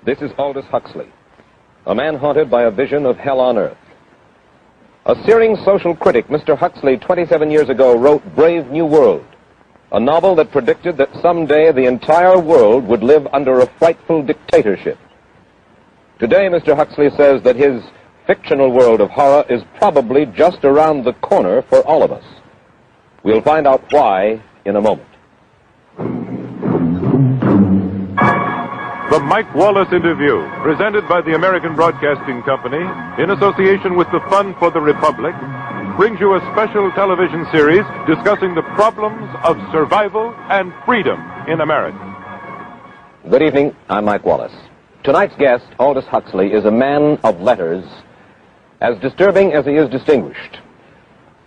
This is Aldous Huxley, a man haunted by a vision of hell on earth. A searing social critic, Mr. Huxley, 27 years ago, wrote Brave New World, a novel that predicted that someday the entire world would live under a frightful dictatorship. Today, Mr. Huxley says that his fictional world of horror is probably just around the corner for all of us. We'll find out why in a moment. The Mike Wallace interview, presented by the American Broadcasting Company in association with the Fund for the Republic, brings you a special television series discussing the problems of survival and freedom in America. Good evening, I'm Mike Wallace. Tonight's guest, Aldous Huxley, is a man of letters, as disturbing as he is distinguished.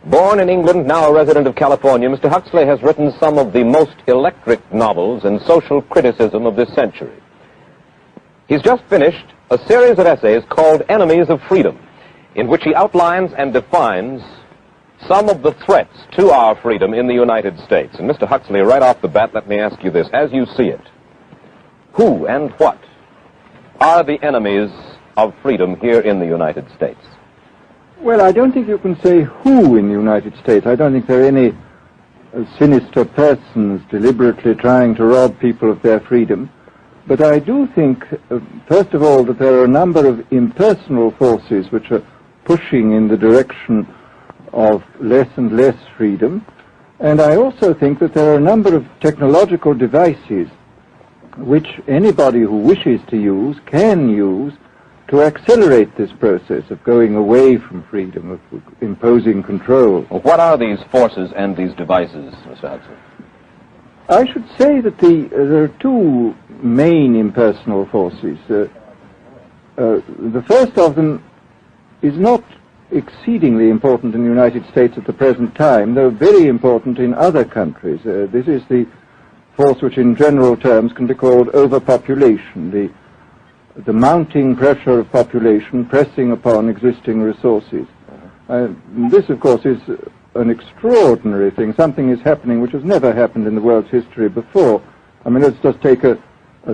Born in England, now a resident of California, Mr. Huxley has written some of the most electric novels and social criticism of this century. He's just finished a series of essays called Enemies of Freedom, in which he outlines and defines some of the threats to our freedom in the United States. And Mr. Huxley, right off the bat, let me ask you this. As you see it, who and what are the enemies of freedom here in the United States? Well, I don't think you can say who in the United States. I don't think there are any sinister persons deliberately trying to rob people of their freedom. But I do think, first of all, that there are a number of impersonal forces which are pushing in the direction of less and less freedom. And I also think that there are a number of technological devices which anybody who wishes to use can use to accelerate this process of going away from freedom, of imposing control. Well, what are these forces and these devices, Mr. Huxley? I should say that there are two main impersonal forces. The first of them is not exceedingly important in the United States at the present time, though very important in other countries. This is the force which in general terms can be called overpopulation, the mounting pressure of population pressing upon existing resources. This, of course, is an extraordinary thing. Something is happening which has never happened in the world's history before. I mean, let's just take a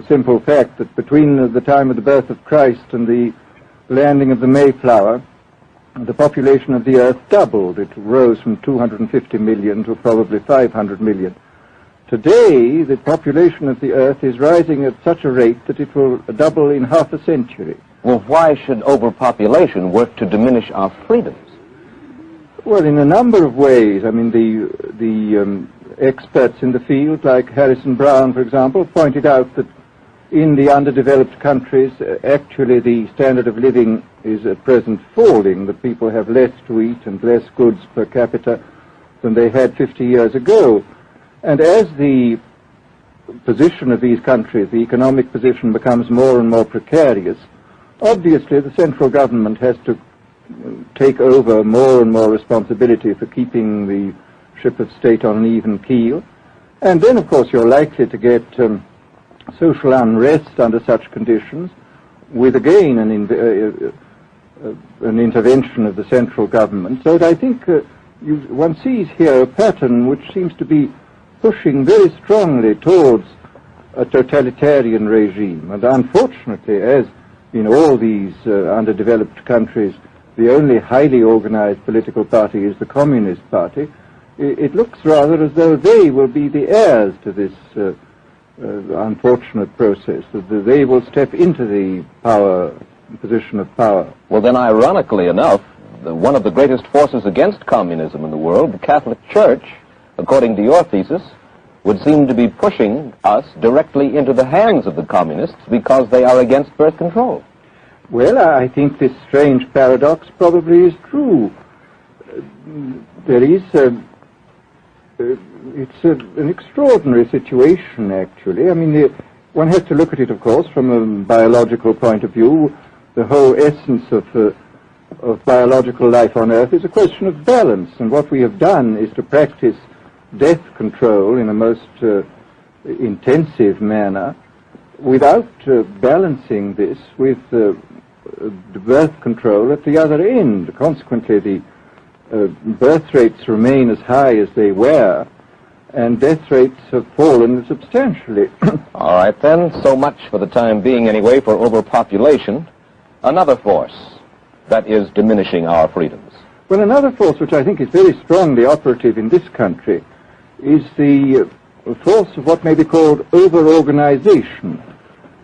simple fact that between the time of the birth of Christ and the landing of the Mayflower, the population of the Earth doubled. It rose from 250 million to probably 500 million. Today, the population of the Earth is rising at such a rate that it will double in half a century. Well, why should overpopulation work to diminish our freedoms? Well, in a number of ways. I mean, the experts in the field, like Harrison Brown, for example, pointed out that in the underdeveloped countries, actually the standard of living is at present falling, that people have less to eat and less goods per capita than they had 50 years ago. And as the position of these countries, the economic position, becomes more and more precarious, obviously the central government has to take over more and more responsibility for keeping the ship of state on an even keel. And then, of course, you're likely to get social unrest under such conditions, with again an intervention of the central government. So that I think one sees here a pattern which seems to be pushing very strongly towards a totalitarian regime. And unfortunately, as in all these underdeveloped countries, the only highly organized political party is the Communist Party, it looks rather as though they will be the heirs to this unfortunate process, that they will step into the position of power. Well, then, ironically enough, one of the greatest forces against communism in the world, the Catholic Church, according to your thesis, would seem to be pushing us directly into the hands of the communists because they are against birth control. Well, I think this strange paradox probably is true. There is it's an extraordinary situation, actually. I mean, one has to look at it, of course, from a biological point of view. The whole essence of biological life on Earth is a question of balance, and what we have done is to practice death control in a most intensive manner without balancing this with birth control at the other end. Consequently, the birth rates remain as high as they were, and death rates have fallen substantially. All right, then. So much for the time being, anyway, for overpopulation. Another force that is diminishing our freedoms. Well, another force which I think is very strongly operative in this country is the force of what may be called over-organization.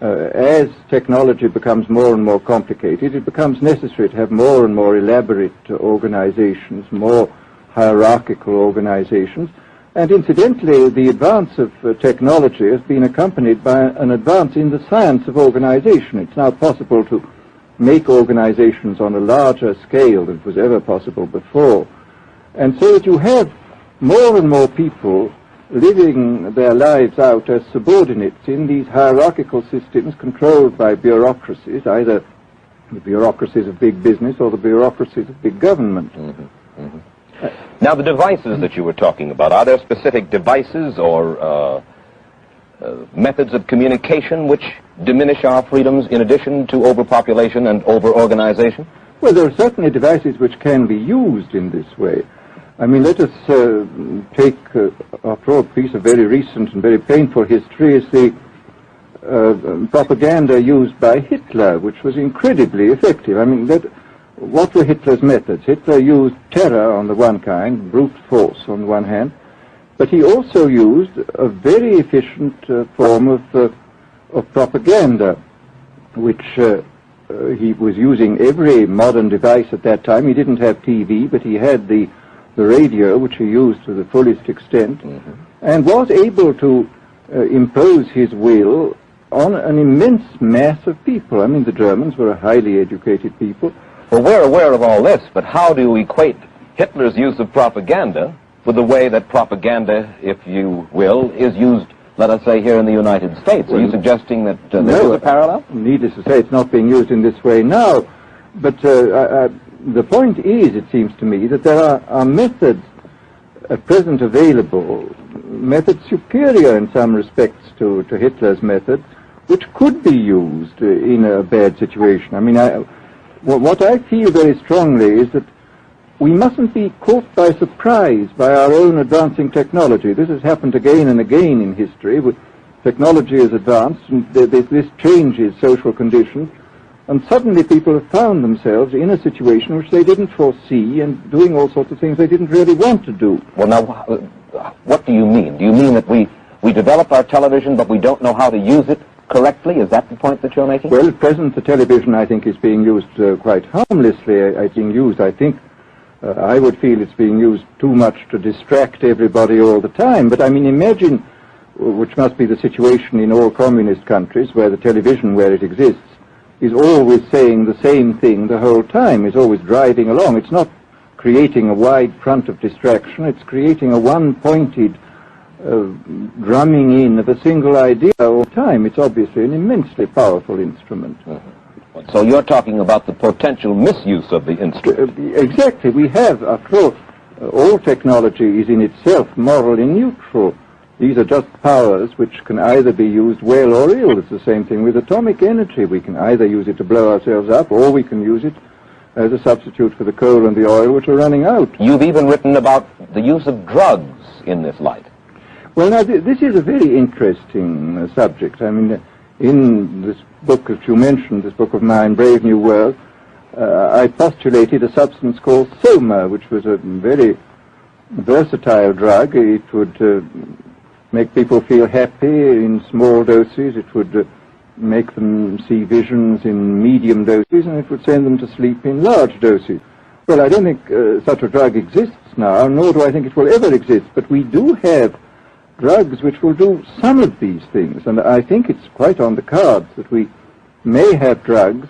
As technology becomes more and more complicated, it becomes necessary to have more and more elaborate organizations, more hierarchical organizations. And incidentally, the advance of technology has been accompanied by an advance in the science of organization. It's now possible to make organizations on a larger scale than was ever possible before. And so that you have more and more people living their lives out as subordinates in these hierarchical systems controlled by bureaucracies, either the bureaucracies of big business or the bureaucracies of big government. Now, the devices that you were talking about, are there specific devices or methods of communication which diminish our freedoms in addition to overpopulation and over-organization? Well, there are certainly devices which can be used in this way. I mean, let us take, after all, a piece of very recent and very painful history is the propaganda used by Hitler, which was incredibly effective. I mean, what were Hitler's methods? Hitler used terror on the one kind, brute force on the one hand, but he also used a very efficient form of propaganda, which he was using every modern device at that time. He didn't have TV, but he had the radio, which he used to the fullest extent, and was able to impose his will on an immense mass of people. I mean, the Germans were a highly educated people. Well, we're aware of all this, but how do you equate Hitler's use of propaganda with the way that propaganda, if you will, is used, let us say, here in the United States? Are you suggesting that there is a parallel? Needless to say, it's not being used in this way now, but the point is, it seems to me, that there are methods at present available, methods superior in some respects to Hitler's methods, which could be used in a bad situation. I mean, what I feel very strongly is that we mustn't be caught by surprise by our own advancing technology. This has happened again and again in history. Technology has advanced, and this changes social conditions, and suddenly people have found themselves in a situation which they didn't foresee and doing all sorts of things they didn't really want to do. Well, now, what do you mean? Do you mean that we develop our television, but we don't know how to use it correctly? Is that the point that you're making? Well, at present, the television, I think, is being used quite harmlessly. I would feel it's being used too much to distract everybody all the time. But, I mean, imagine, which must be the situation in all communist countries, where the television, where it exists, is always saying the same thing the whole time, is always driving along. It's not creating a wide front of distraction, it's creating a one-pointed drumming in of a single idea all the time. It's obviously an immensely powerful instrument. So you're talking about the potential misuse of the instrument. Exactly. We have, after all technology is in itself morally neutral. These are just powers which can either be used well or ill. It's the same thing with atomic energy. We can either use it to blow ourselves up, or we can use it as a substitute for the coal and the oil which are running out. You've even written about the use of drugs in this light. Well, now, this is a very interesting subject. I mean, in this book that you mentioned, this book of mine, Brave New World, I postulated a substance called soma, which was a very versatile drug. It would make people feel happy in small doses. It would make them see visions in medium doses, and it would send them to sleep in large doses. Well, I don't think such a drug exists now, nor do I think it will ever exist, but we do have drugs which will do some of these things, and I think it's quite on the cards that we may have drugs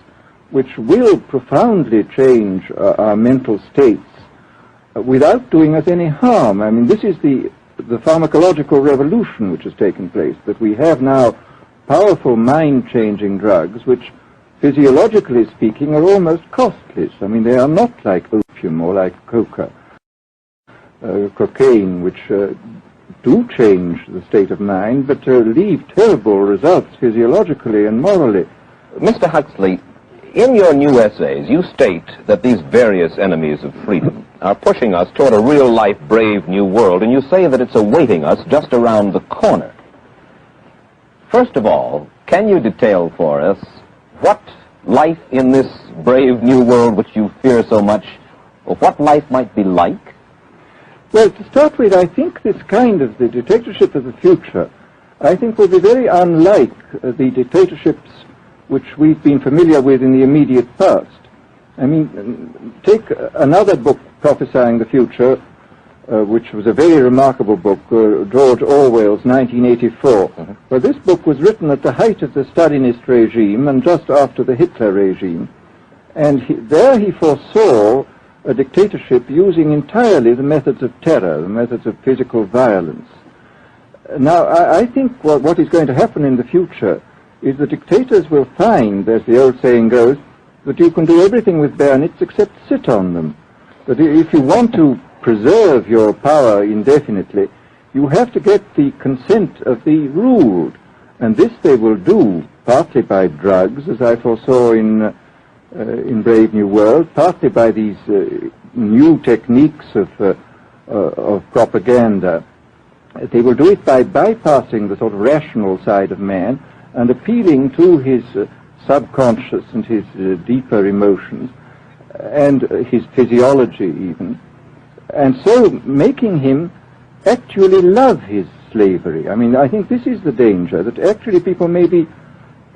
which will profoundly change our mental states without doing us any harm. I mean, this is the pharmacological revolution which has taken place, that we have now powerful mind-changing drugs which, physiologically speaking, are almost costless. I mean, they are not like opium or like cocaine, which do change the state of mind, but leave terrible results physiologically and morally. Mr. Huxley, In your new essays, you state that these various enemies of freedom are pushing us toward a real-life, brave new world, and you say that it's awaiting us just around the corner. First of all, can you detail for us what life in this brave new world which you fear so much, or what life might be like? Well, to start with, I think this kind of the dictatorship of the future, I think will be very unlike the dictatorships which we've been familiar with in the immediate past. I mean, take another book prophesying the future, which was a very remarkable book, George Orwell's 1984. Mm-hmm. Well, this book was written at the height of the Stalinist regime and just after the Hitler regime. And there he foresaw a dictatorship using entirely the methods of terror, the methods of physical violence. Now, I think what is going to happen in the future is the dictators will find, as the old saying goes, that you can do everything with bayonets except sit on them. But if you want to preserve your power indefinitely, you have to get the consent of the ruled. And this they will do partly by drugs, as I foresaw in Brave New World, partly by these new techniques of propaganda. They will do it by bypassing the sort of rational side of man and appealing to his subconscious and his deeper emotions and his physiology even, and so making him actually love his slavery. I mean, I think this is the danger, that actually people may be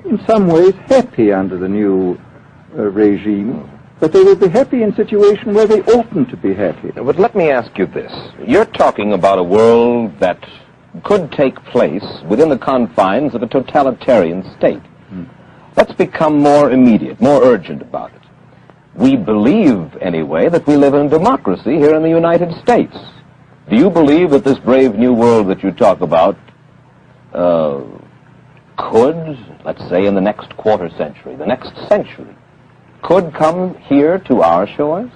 in some ways happy under the new regime, but they will be happy in a situation where they oughtn't to be happy. But let me ask you this. You're talking about a world that could take place within the confines of a totalitarian state. Let's become more immediate, more urgent about it. We believe, anyway, that we live in democracy here in the United States. Do you believe that this brave new world that you talk about could, let's say in the next quarter century, the next century, could come here to our shores?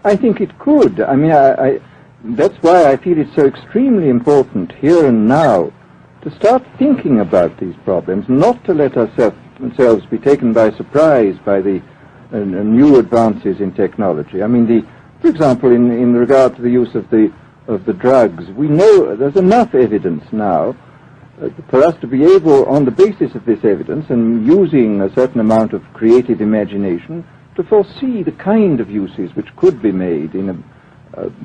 I think it could. I mean, that's why I feel it's so extremely important here and now to start thinking about these problems, not to let ourselves be taken by surprise by the new advances in technology. I mean, for example, in regard to the use of the drugs, we know there's enough evidence now for us to be able, on the basis of this evidence and using a certain amount of creative imagination, to foresee the kind of uses which could be made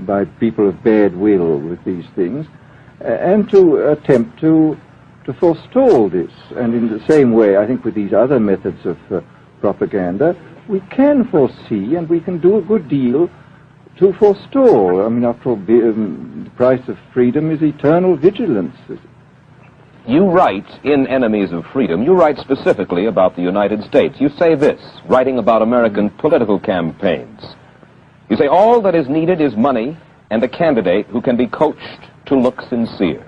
by people of bad will with these things, and to attempt to forestall this. And in the same way, I think with these other methods of propaganda, we can foresee and we can do a good deal to forestall. I mean, after all, the price of freedom is eternal vigilance. You write in Enemies of Freedom, you write specifically about the United States. You say this, writing about American political campaigns. You say, all that is needed is money and a candidate who can be coached to look sincere.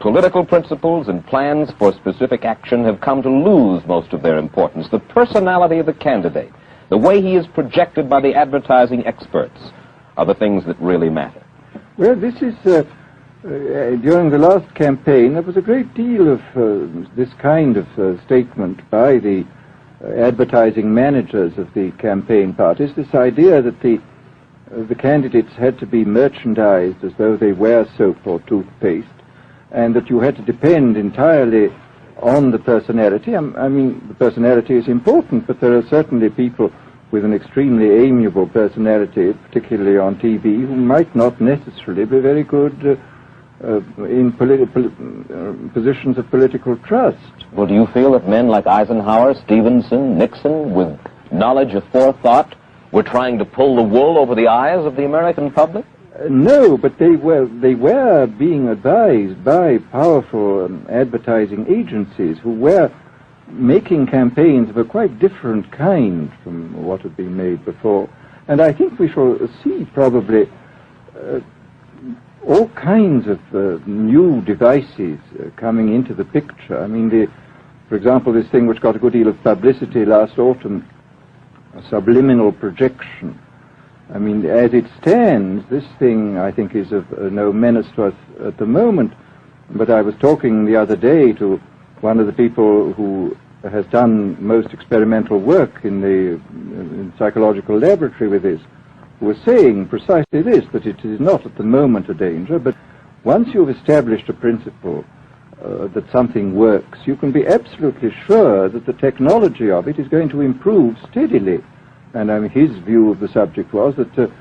Political principles and plans for specific action have come to lose most of their importance. The personality of the candidate, the way he is projected by the advertising experts, are the things that really matter. Well, this is, during the last campaign, there was a great deal of this kind of statement by the advertising managers of the campaign parties, this idea that the candidates had to be merchandised as though they were soap or toothpaste, and that you had to depend entirely on the personality. I mean, the personality is important, but there are certainly people with an extremely amiable personality, particularly on TV, who might not necessarily be very good in positions of political trust. Well, do you feel that men like Eisenhower, Stevenson, Nixon, with knowledge of forethought, were trying to pull the wool over the eyes of the American public? No, but they were being advised by powerful advertising agencies who were making campaigns of a quite different kind from what had been made before. And I think we shall see probably all kinds of new devices coming into the picture. I mean, for example, this thing which got a good deal of publicity last autumn, subliminal projection. I mean, as it stands, this thing, I think, is of no menace to us at the moment. But I was talking the other day to one of the people who has done most experimental work in the psychological laboratory with this, was saying precisely this, that it is not at the moment a danger, but once you've established a principle that something works, you can be absolutely sure that the technology of it is going to improve steadily. And his view of the subject was that,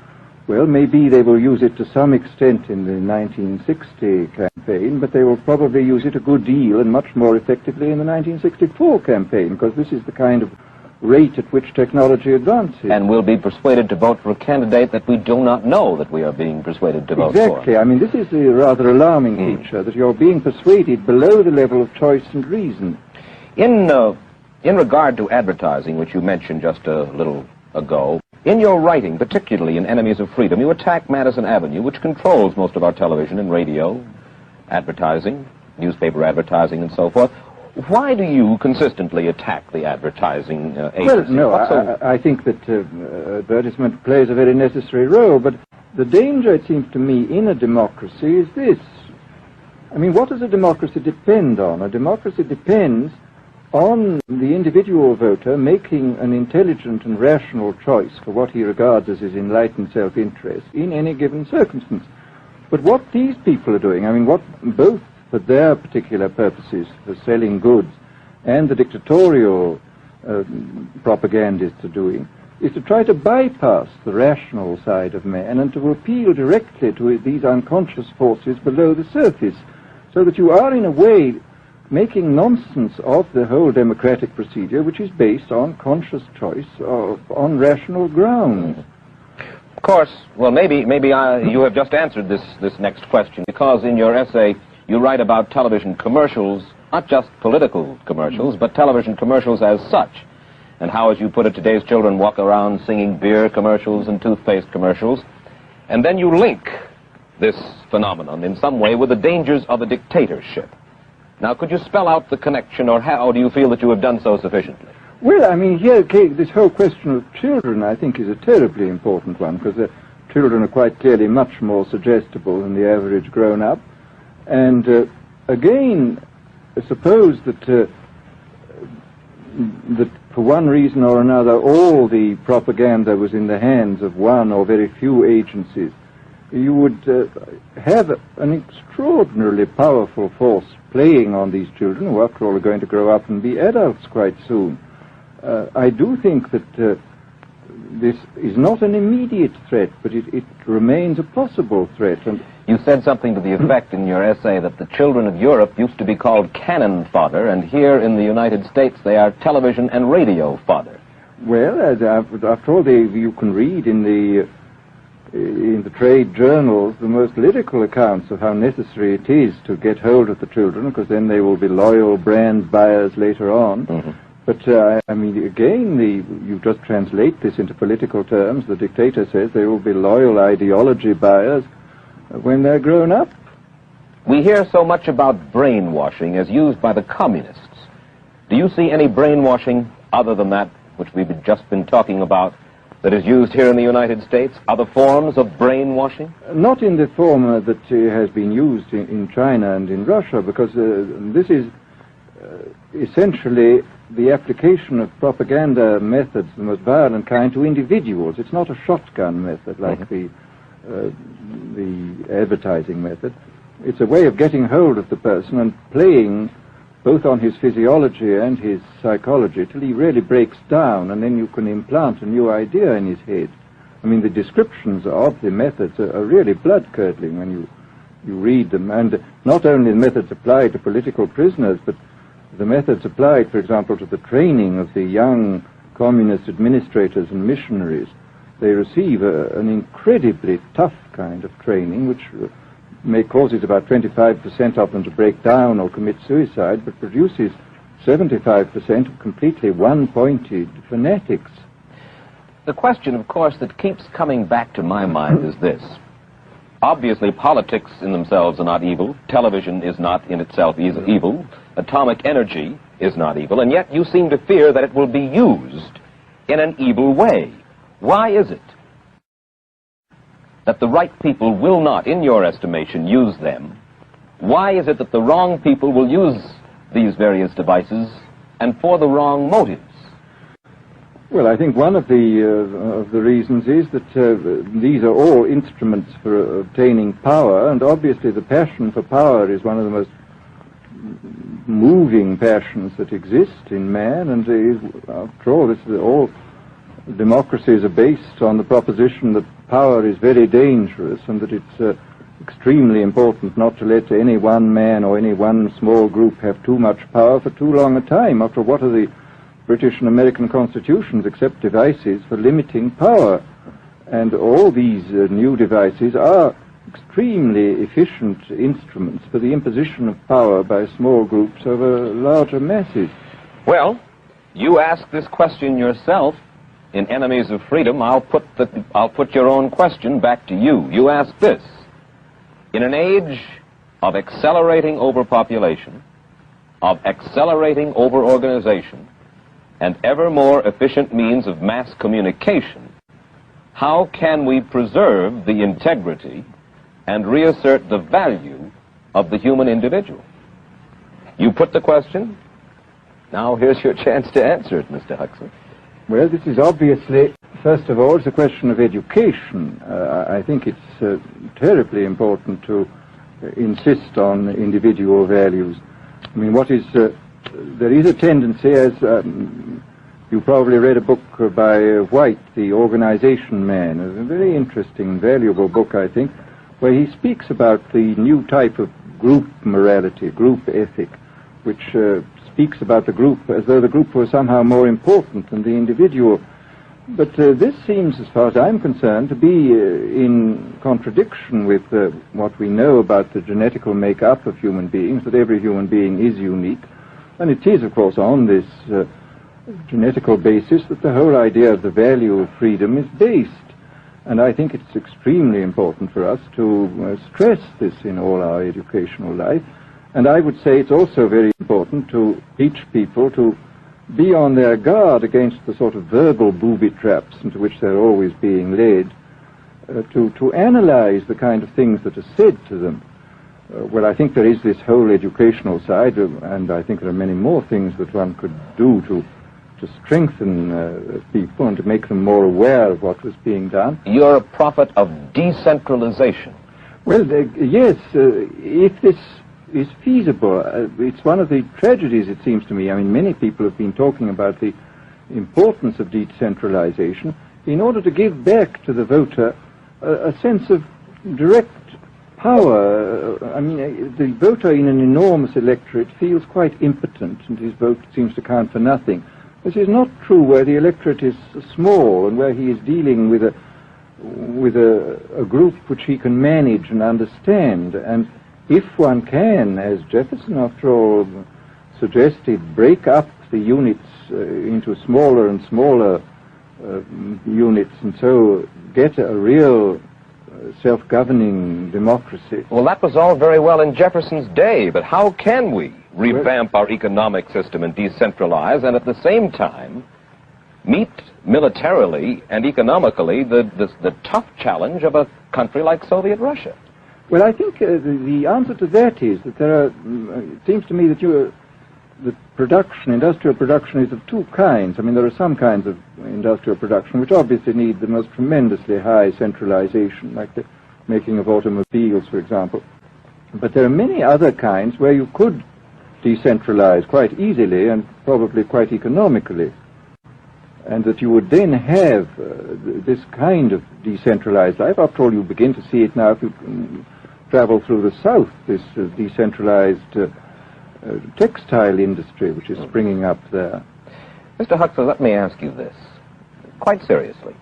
well, maybe they will use it to some extent in the 1960 campaign, but they will probably use it a good deal and much more effectively in the 1964 campaign, because this is the kind of rate at which technology advances. And we'll be persuaded to vote for a candidate that we do not know that we are being persuaded to vote for. Exactly. This is a rather alarming feature, that you're being persuaded below the level of choice and reason. In regard to advertising, which you mentioned just a little ago, in your writing, particularly in Enemies of Freedom, you attack Madison Avenue, which controls most of our television and radio advertising, newspaper advertising, and so forth. Why do you consistently attack the advertising agency? Well, no, I think that advertisement plays a very necessary role, but the danger, it seems to me, in a democracy is this. What does a democracy depend on? A democracy depends on the individual voter making an intelligent and rational choice for what he regards as his enlightened self-interest in any given circumstance. But what these people are doing, what both for their particular purposes, for selling goods, and the dictatorial propagandists are doing, is to try to bypass the rational side of man and to appeal directly to these unconscious forces below the surface, so that you are, in a way, making nonsense of the whole democratic procedure, which is based on conscious choice on rational grounds. Of course, well, maybe you have just answered this next question, because in your essay you write about television commercials, not just political commercials, but television commercials as such, and how, as you put it, today's children walk around singing beer commercials and toothpaste commercials, and then you link this phenomenon in some way with the dangers of a dictatorship. Now, could you spell out the connection, or how do you feel that you have done so sufficiently? Well, here, this whole question of children, I think, is a terribly important one, because the children are quite clearly much more suggestible than the average grown-up. And again, suppose that for one reason or another all the propaganda was in the hands of one or very few agencies, you would have an extraordinarily powerful force playing on these children, who after all are going to grow up and be adults quite soon. I do think that this is not an immediate threat, but it remains a possible threat. And you said something to the effect in your essay that the children of Europe used to be called cannon fodder, and here in the United States they are television and radio fodder. Well, after all, you can read in the trade journals the most lyrical accounts of how necessary it is to get hold of the children, because then they will be loyal brand buyers later on. Mm-hmm. But, again, you just translate this into political terms. The dictator says they will be loyal ideology buyers when they're grown up. We hear so much about brainwashing as used by the communists. Do you see any brainwashing other than that which we've just been talking about that is used here in the United States? Other forms of brainwashing? Not in the form that has been used in China and in Russia, because this is essentially the application of propaganda methods, the most violent kind, to individuals. It's not a shotgun method like the advertising method. It's a way of getting hold of the person and playing both on his physiology and his psychology till he really breaks down, and then you can implant a new idea in his head. The descriptions of the methods are really blood-curdling when you read them, and not only the methods applied to political prisoners, but the methods applied, for example, to the training of the young communist administrators and missionaries. They receive an incredibly tough kind of training, which causes about 25% of them to break down or commit suicide, but produces 75% of completely one-pointed fanatics. The question, of course, that keeps coming back to my mind is this. Obviously, politics in themselves are not evil. Television is not in itself evil. Atomic energy is not evil. And yet you seem to fear that it will be used in an evil way. Why is it that the right people will not, in your estimation, use them? Why is it that the wrong people will use these various devices and for the wrong motives? Well, I think one of the reasons is that these are all instruments for obtaining power, and obviously the passion for power is one of the most moving passions that exist in man, and after all, all democracies are based on the proposition that power is very dangerous and that it's extremely important not to let any one man or any one small group have too much power for too long a time. After all, what are the British and American constitutions except devices for limiting power? And all these new devices are extremely efficient instruments for the imposition of power by small groups over larger masses. Well, you ask this question yourself in Enemies of Freedom. I'll put your own question back to you. You ask this: in an age of accelerating overpopulation, of accelerating overorganization, and ever more efficient means of mass communication, how can we preserve the integrity and reassert the value of the human individual? You put the question. Now here's your chance to answer it, Mr. Huxley. Well, this is obviously, first of all, it's a question of education. I think it's terribly important to insist on individual values. I mean, there is a tendency, as you probably read a book by White, The Organization Man, a very interesting, valuable book, I think, where he speaks about the new type of group morality, group ethic, which speaks about the group as though the group was somehow more important than the individual. But this seems, as far as I'm concerned, to be in contradiction with what we know about the genetical makeup of human beings, that every human being is unique. And it is, of course, on this genetical basis that the whole idea of the value of freedom is based. And I think it's extremely important for us to stress this in all our educational life. And I would say it's also very important to teach people to be on their guard against the sort of verbal booby traps into which they're always being led, to analyze the kind of things that are said to them. Well, I think there is this whole educational side, and I think there are many more things that one could do to strengthen people and to make them more aware of what was being done. You're a prophet of decentralization. Well, yes, if this is feasible. It's one of the tragedies, it seems to me. I mean, many people have been talking about the importance of decentralization in order to give back to the voter a sense of direct power. I mean, the voter in an enormous electorate feels quite impotent, and his vote seems to count for nothing. This is not true where the electorate is small and where he is dealing with a group which he can manage and understand. And if one can, as Jefferson, after all, suggested, break up the units into smaller and smaller units, and so get a real self-governing democracy. Well, that was all very well in Jefferson's day, but how can we revamp our economic system and decentralize and at the same time meet militarily and economically the tough challenge of a country like Soviet Russia? Well, I think the answer to that is that there are, it seems to me that the production, industrial production, is of two kinds. I mean, there are some kinds of industrial production which obviously need the most tremendously high centralization, like the making of automobiles, for example. But there are many other kinds where you could decentralize quite easily and probably quite economically, and that you would then have this kind of decentralized life. After all, you begin to see it now if you travel through the South, this decentralized textile industry which is springing up there. Mr. Huxley, let me ask you this, quite seriously.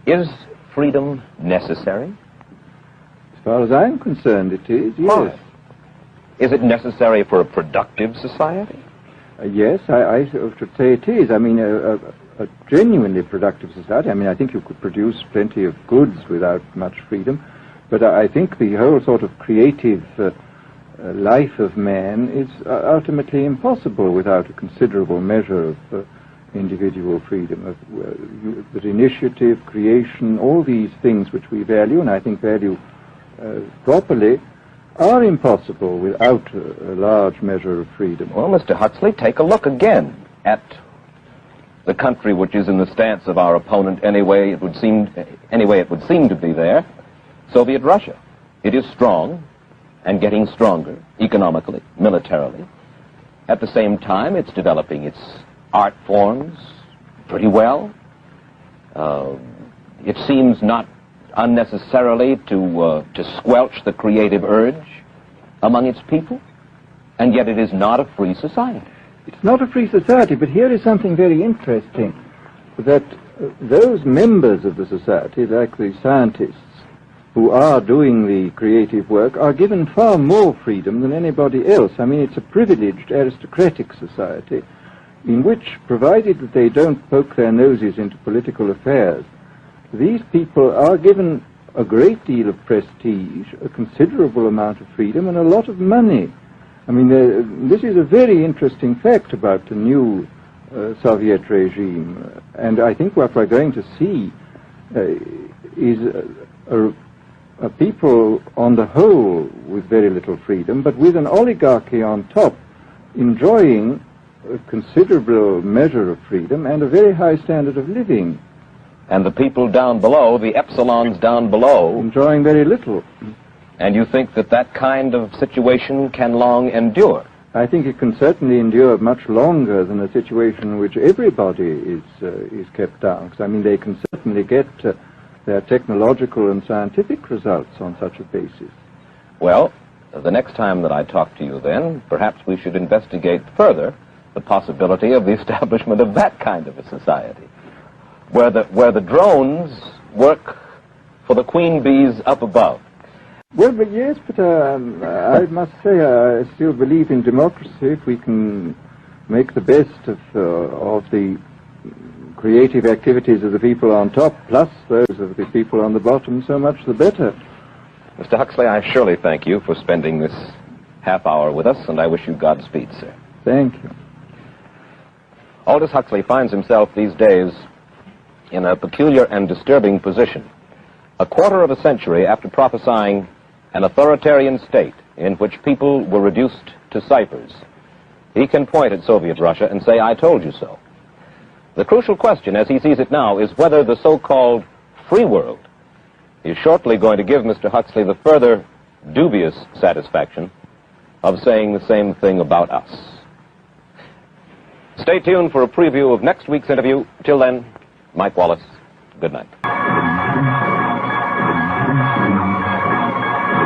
Is freedom necessary? As far as I'm concerned, it is, yes. Why? Is it necessary for a productive society? Yes, I should say it is. I mean, a genuinely productive society. I mean, I think you could produce plenty of goods without much freedom, but I think the whole sort of creative life of man is ultimately impossible without a considerable measure of individual freedom, that initiative, creation, all these things which we value, and I think value properly, are impossible without a large measure of freedom. Well, Mr. Huxley, take a look again at the country which is in the stance of our opponent anyway it would seem to be there, Soviet Russia. It is strong and getting stronger economically, militarily. At the same time, it's developing its art forms pretty well. It seems not unnecessarily to squelch the creative urge among its people, and yet it is not a free society. It's not a free society, but here is something very interesting, that those members of the society, like the scientists who are doing the creative work, are given far more freedom than anybody else. I mean, it's a privileged aristocratic society in which, provided that they don't poke their noses into political affairs, these people are given a great deal of prestige, a considerable amount of freedom, and a lot of money. I mean, this is a very interesting fact about the new Soviet regime, and I think what we're going to see is a people on the whole with very little freedom, but with an oligarchy on top enjoying a considerable measure of freedom and a very high standard of living. And the people down below, the epsilons down below, enjoying very little. And you think that that kind of situation can long endure? I think it can certainly endure much longer than a situation in which everybody is kept down. Because, I mean, they can certainly get their technological and scientific results on such a basis. Well, the next time that I talk to you then, perhaps we should investigate further the possibility of the establishment of that kind of a society, where the drones work for the queen bees up above. Well, but yes, but I must say I still believe in democracy. If we can make the best of the creative activities of the people on top, plus those of the people on the bottom, so much the better. Mr. Huxley, I surely thank you for spending this half hour with us, and I wish you Godspeed, sir. Thank you. Aldous Huxley finds himself these days in a peculiar and disturbing position. A quarter of a century after prophesying an authoritarian state in which people were reduced to ciphers, he can point at Soviet Russia and say, "I told you so." The crucial question, as he sees it now, is whether the so-called free world is shortly going to give Mr. Huxley the further dubious satisfaction of saying the same thing about us. Stay tuned for a preview of next week's interview. Till then, Mike Wallace, good night.